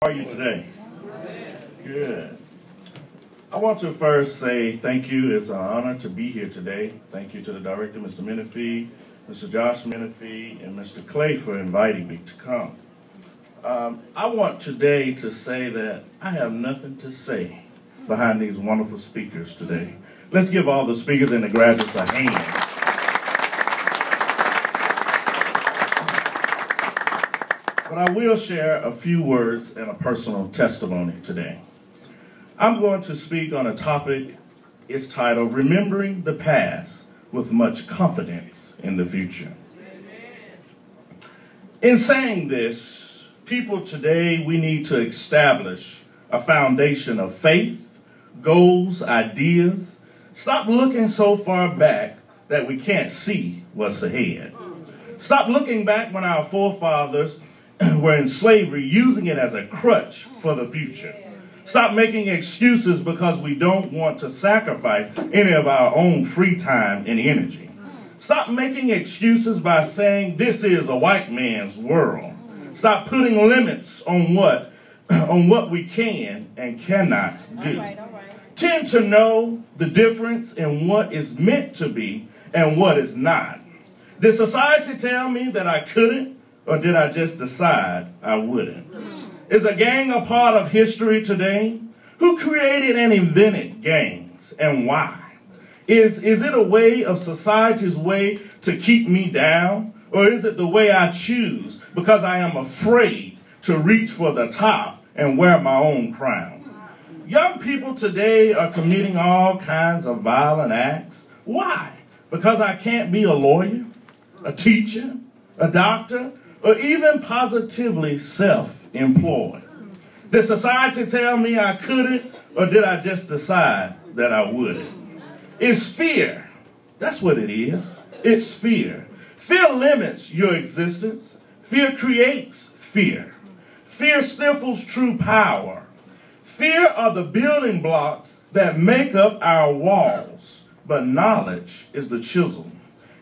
How are you today? Good. I want to first say thank you. It's an honor to be here today. Thank you to the director, Mr. Menifee, Mr. Josh Menifee, and Mr. Clay for inviting me to come. I want today to say that I have nothing to say behind these wonderful speakers today. Let's give all the speakers and the graduates a hand. But I will share a few words and a personal testimony today. I'm going to speak on a topic. It's titled, Remembering the Past with Much Confidence in the Future. In saying this, people today, we need to establish a foundation of faith, goals, ideas. Stop looking so far back that we can't see what's ahead. Stop looking back when our forefathers were in slavery, using it as a crutch for the future. Stop making excuses because we don't want to sacrifice any of our own free time and energy. Stop making excuses by saying this is a white man's world. Stop putting limits on what we can and cannot do. All right. Tend to know the difference in what is meant to be and what is not. Did society tell me that I couldn't? Or did I just decide I wouldn't? Is a gang a part of history today? Who created and invented gangs and why? Is it a way of society's way to keep me down? Or is it the way I choose because I am afraid to reach for the top and wear my own crown? Young people today are committing all kinds of violent acts. Why? Because I can't be a lawyer, a teacher, a doctor, or even positively self-employed. Did society tell me I couldn't, or did I just decide that I wouldn't? It's fear. That's what it is. It's fear. Fear limits your existence. Fear creates fear. Fear stifles true power. Fear are the building blocks that make up our walls, but knowledge is the chisel,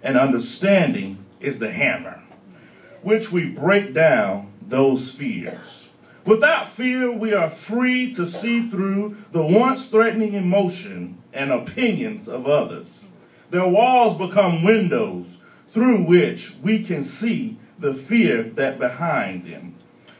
and understanding is the hammer, which we break down those fears. Without fear, we are free to see through the once threatening emotion and opinions of others. Their walls become windows through which we can see the fear that behind them,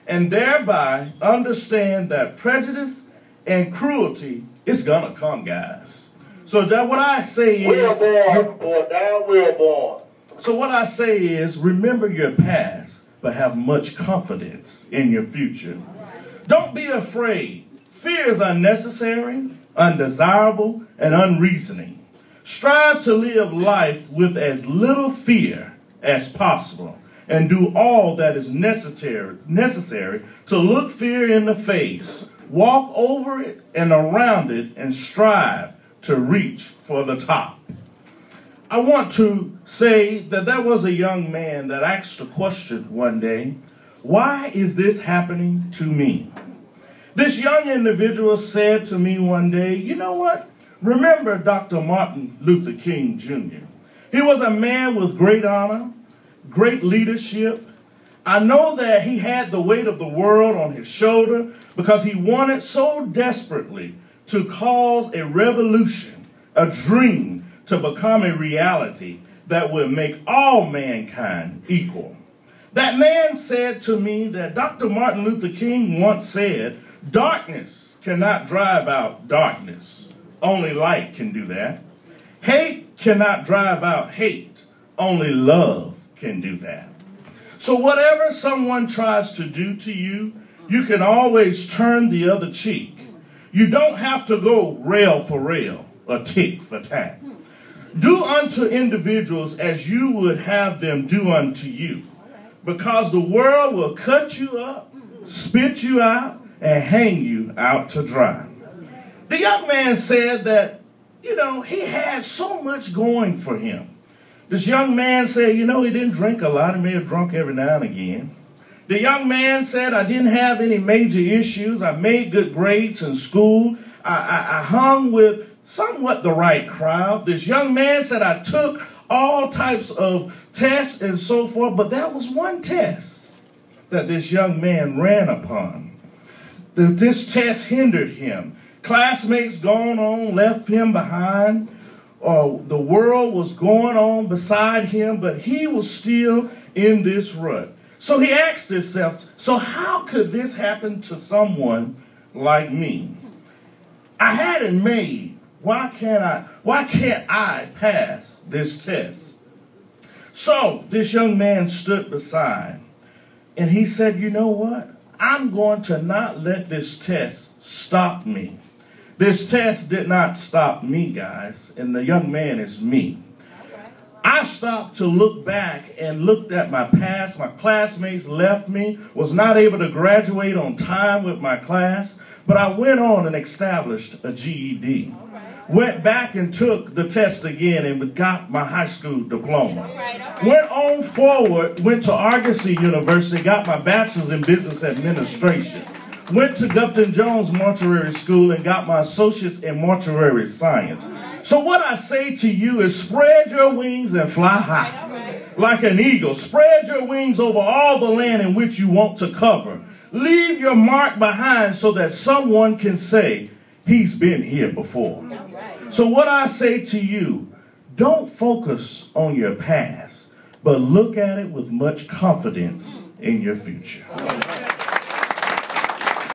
and thereby understand that prejudice and cruelty is gonna come, guys. So that what I say is, we're born. So what I say is, remember your past, but have much confidence in your future. Don't be afraid. Fear is unnecessary, undesirable, and unreasoning. Strive to live life with as little fear as possible, and do all that is necessary to look fear in the face, walk over it and around it, and strive to reach for the top. I want to say that there was a young man that asked a question one day, why is this happening to me? This young individual said to me one day, you know what? Remember Dr. Martin Luther King Jr. He was a man with great honor, great leadership. I know that he had the weight of the world on his shoulder because he wanted so desperately to cause a revolution, a dream, to become a reality that will make all mankind equal. That man said to me that Dr. Martin Luther King once said, darkness cannot drive out darkness. Only light can do that. Hate cannot drive out hate. Only love can do that. So whatever someone tries to do to you, you can always turn the other cheek. You don't have to go rail for rail or tick for tack. Do unto individuals as you would have them do unto you, because the world will cut you up, spit you out, and hang you out to dry. The young man said that, he had so much going for him. This young man said, he didn't drink a lot. He may have drunk every now and again. The young man said, I didn't have any major issues. I made good grades in school. I hung with somewhat the right crowd. This young man said, I took all types of tests and so forth, but there was one test that this young man ran upon. This test hindered him. Classmates gone on, left him behind. The world was going on beside him, but he was still in this rut. So he asked himself, so how could this happen to someone like me? I had it made. Why can't I pass this test? So this young man stood beside, and he said, you know what? I'm going to not let this test stop me. This test did not stop me, guys, and the young man is me. I stopped to look back and looked at my past. My classmates left me, was not able to graduate on time with my class, but I went on and established a GED. Went back and took the test again and got my high school diploma. Went on forward, went to Argosy University, got my bachelor's in business administration. Went to Gupton Jones Mortuary School and got my associate's in mortuary science. So what I say to you is spread your wings and fly high. Like an eagle, spread your wings over all the land in which you want to cover. Leave your mark behind so that someone can say, he's been here before. So what I say to you, don't focus on your past, but look at it with much confidence in your future.